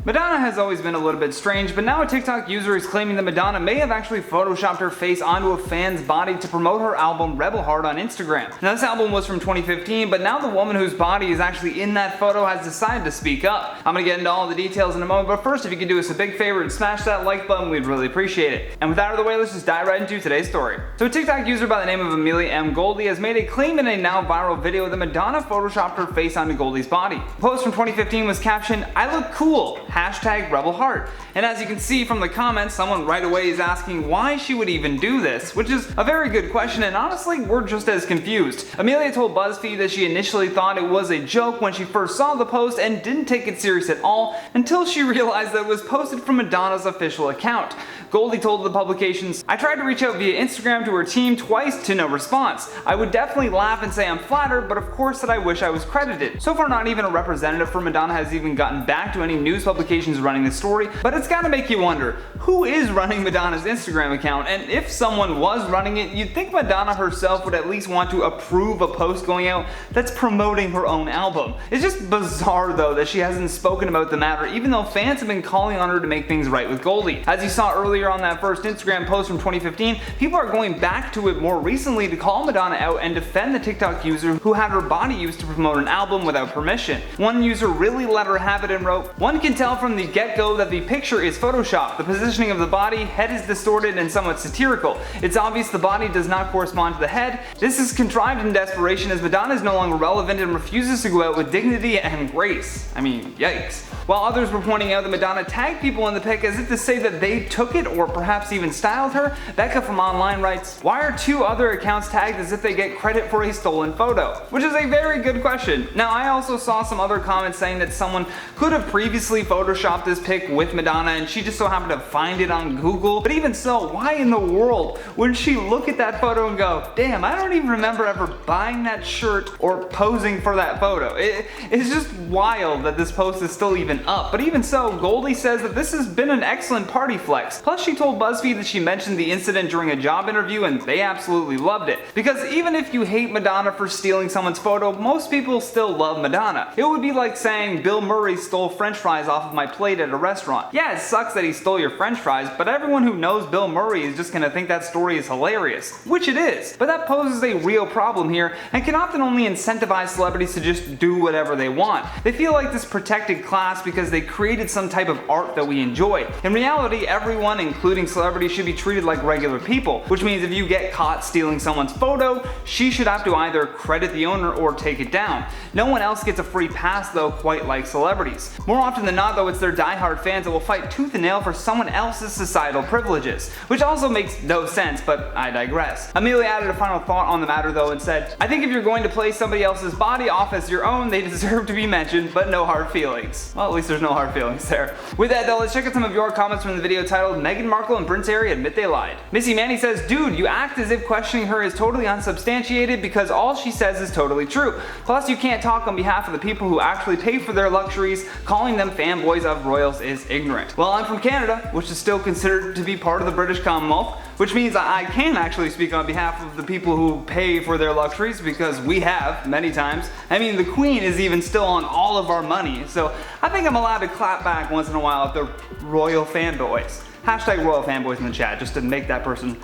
Madonna has always been a little bit strange, but now a TikTok user is claiming that Madonna may have actually photoshopped her face onto a fan's body to promote her album Rebel Heart on Instagram. Now this album was from 2015, but now the woman whose body is actually in that photo has decided to speak up. I'm gonna get into all the details in a moment, but first if you could do us a big favor and smash that like button, we'd really appreciate it. And with that out of the way, let's just dive right into today's story. So a TikTok user by the name of Amelia M. Goldie has made a claim in a now viral video that Madonna photoshopped her face onto Goldie's body. The post from 2015 was captioned, "I look cool, hashtag Rebel Heart." And as you can see from the comments, someone right away is asking why she would even do this, which is a very good question, and honestly, we're just as confused. Amelia told BuzzFeed that she initially thought it was a joke when she first saw the post and didn't take it serious at all until she realized that it was posted from Madonna's official account. Goldie told the publications, "I tried to reach out via Instagram to her team twice to no response. I would definitely laugh and say I'm flattered, but of course that I wish I was credited." So far, not even a representative for Madonna has even gotten back to any news publications running this story, but it's gotta make you wonder, who is running Madonna's Instagram account? And if someone was running it, you'd think Madonna herself would at least want to approve a post going out that's promoting her own album. It's just bizarre though that she hasn't spoken about the matter, even though fans have been calling on her to make things right with Goldie. As you saw earlier on that first Instagram post from 2015, people are going back to it more recently to call Madonna out and defend the TikTok user who had her body used to promote an album without permission. One user really let her have it and wrote, "One can tell from the get-go that the picture is photoshopped. The positioning of the body, head is distorted and somewhat satirical. It's obvious the body does not correspond to the head. This is contrived in desperation as Madonna is no longer relevant and refuses to go out with dignity and grace." I mean, yikes. While others were pointing out that Madonna tagged people in the pic as if to say that they took it or perhaps even styled her, Becca from Online writes, "Why are two other accounts tagged as if they get credit for a stolen photo?" Which is a very good question. Now I also saw some other comments saying that someone could have previously photoshopped this pic with Madonna and she just so happened to find it on Google. But even so, why in the world would she look at that photo and go, "Damn, I don't even remember ever buying that shirt or posing for that photo"? It's just wild that this post is still even up. But even so, Goldie says that this has been an excellent party flex. Plus she told BuzzFeed that she mentioned the incident during a job interview and they absolutely loved it. Because even if you hate Madonna for stealing someone's photo, most people still love Madonna. It would be like saying Bill Murray stole french fries off of my plate at a restaurant. Yeah, it sucks that he stole your french fries, but everyone who knows Bill Murray is just gonna think that story is hilarious. Which it is. But that poses a real problem here and can often only incentivize celebrities to just do whatever they want. They feel like this protected class because they created some type of art that we enjoy. In reality, everyone, including celebrities, should be treated like regular people, which means if you get caught stealing someone's photo, she should have to either credit the owner or take it down. No one else gets a free pass though, quite like celebrities. More often than not though, it's their diehard fans that will fight tooth and nail for someone else's societal privileges, which also makes no sense, but I digress. Amelia added a final thought on the matter though and said, "I think if you're going to play somebody else's body off as your own, they deserve to be mentioned, but no hard feelings." Well, at least there's no hard feelings there. With that though, let's check out some of your comments from the video titled "Meghan Markle and Prince Harry admit they lied." Missy Manny says, "Dude, you act as if questioning her is totally unsubstantiated because all she says is totally true. Plus you can't talk on behalf of the people who actually pay for their luxuries. Calling them fanboys of royals is ignorant." Well, I'm from Canada, which is still considered to be part of the British Commonwealth, which means I can actually speak on behalf of the people who pay for their luxuries because we have many times. I mean, the Queen is even still on all of our money, so I think I'm allowed to clap back once in a while at the royal fanboys. Hashtag royal fanboys in the chat just to make that person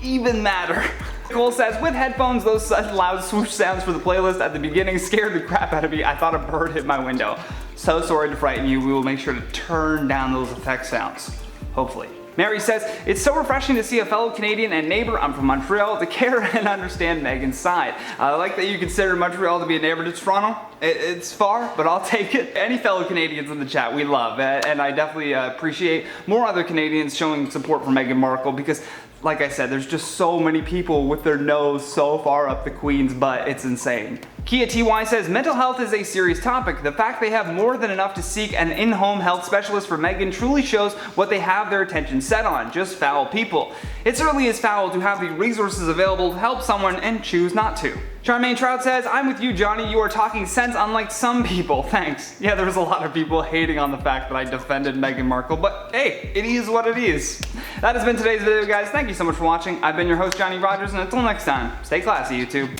even madder. Cole says, "With headphones, those sudden loud swoosh sounds for the playlist at the beginning scared the crap out of me. I thought a bird hit my window. So sorry to frighten you. We will make sure to turn down those effect sounds. Hopefully." Mary says, "It's so refreshing to see a fellow Canadian and neighbor, I'm from Montreal, to care and understand Meghan's side. I like that you consider Montreal to be a neighbor to Toronto. It's far, but I'll take it." Any fellow Canadians in the chat we love, and I definitely appreciate more other Canadians showing support for Meghan Markle because, like I said, there's just so many people with their nose so far up the Queen's butt, it's insane. Kia TY says, "Mental health is a serious topic. The fact they have more than enough to seek an in-home health specialist for Meghan truly shows what they have their attention set on, just foul people. It certainly is foul to have the resources available to help someone and choose not to." Charmaine Trout says, "I'm with you, Johnny. You are talking sense unlike some people. Thanks." Yeah, there's a lot of people hating on the fact that I defended Meghan Markle, but hey, it is what it is. That has been today's video, guys. Thank you so much for watching. I've been your host, Johnny Rogers, and until next time, stay classy, YouTube.